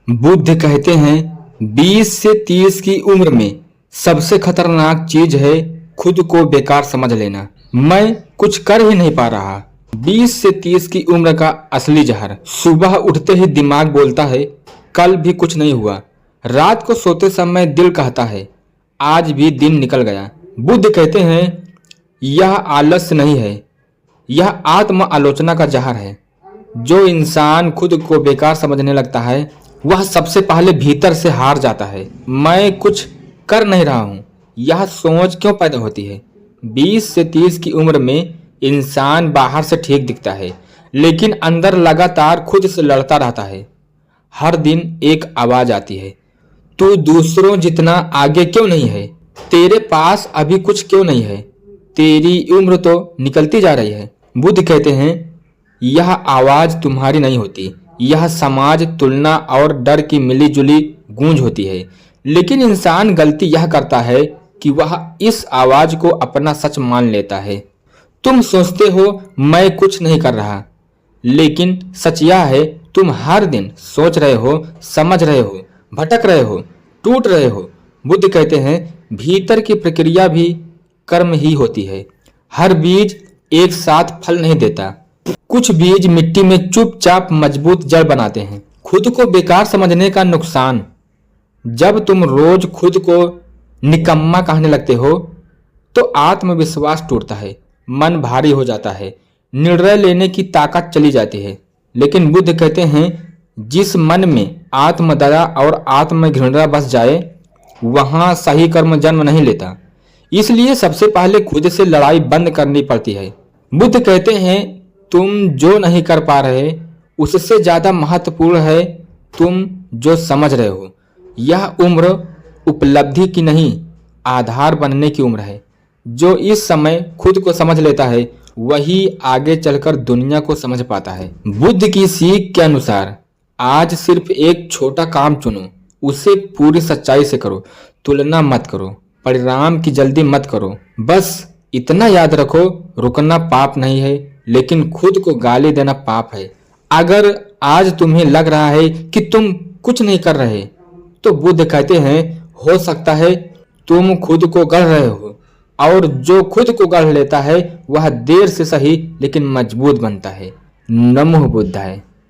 बुद्ध कहते हैं 20 से 30 की उम्र में सबसे खतरनाक चीज है खुद को बेकार समझ लेना। मैं कुछ कर ही नहीं पा रहा। 20 से 30 की उम्र का असली जहर। सुबह उठते ही दिमाग बोलता है कल भी कुछ नहीं हुआ। रात को सोते समय दिल कहता है आज भी दिन निकल गया। बुद्ध कहते हैं यह आलस्य नहीं है, यह आत्म आलोचना का जहर है। जो इंसान खुद को बेकार समझने लगता है वह सबसे पहले भीतर से हार जाता है। मैं कुछ कर नहीं रहा हूँ, यह सोच क्यों पैदा होती है? 20 से 30 की उम्र में इंसान बाहर से ठीक दिखता है लेकिन अंदर लगातार खुद से लड़ता रहता है। हर दिन एक आवाज आती है तू दूसरों जितना आगे क्यों नहीं है, तेरे पास अभी कुछ क्यों नहीं है, तेरी उम्र तो निकलती जा रही है। बुद्ध कहते हैं यह आवाज तुम्हारी नहीं होती, यह समाज, तुलना और डर की मिलीजुली गूंज होती है। लेकिन इंसान गलती यह करता है कि वह इस आवाज को अपना सच मान लेता है। तुम सोचते हो मैं कुछ नहीं कर रहा, लेकिन सच यह है तुम हर दिन सोच रहे हो, समझ रहे हो, भटक रहे हो, टूट रहे हो। बुद्ध कहते हैं भीतर की प्रक्रिया भी कर्म ही होती है। हर बीज एक साथ फल नहीं देता। कुछ बीज मिट्टी में चुपचाप मजबूत जड़ बनाते हैं। खुद को बेकार समझने का नुकसान। जब तुम रोज खुद को निकम्मा कहने लगते हो तो आत्मविश्वास टूटता है, मन भारी हो जाता है, निर्णय लेने की ताकत चली जाती है। लेकिन बुद्ध कहते हैं जिस मन में आत्मदया और आत्मघृणा बस जाए वहां सही कर्म जन्म नहीं लेता। इसलिए सबसे पहले खुद से लड़ाई बंद करनी पड़ती है। बुद्ध कहते हैं तुम जो नहीं कर पा रहे उससे ज्यादा महत्वपूर्ण है तुम जो समझ रहे हो। यह उम्र उपलब्धि की नहीं, आधार बनने की उम्र है। जो इस समय खुद को समझ लेता है वही आगे चलकर दुनिया को समझ पाता है। बुद्ध की सीख के अनुसार आज सिर्फ एक छोटा काम चुनो, उसे पूरी सच्चाई से करो, तुलना मत करो, परिणाम की जल्दी मत करो। बस इतना याद रखो रुकना पाप नहीं है, लेकिन खुद को गाली देना पाप है। अगर आज तुम्हें लग रहा है कि तुम कुछ नहीं कर रहे तो बुद्ध कहते हैं हो सकता है तुम खुद को गढ़ रहे हो, और जो खुद को गढ़ लेता है वह देर से सही लेकिन मजबूत बनता है। नमो बुद्धाय।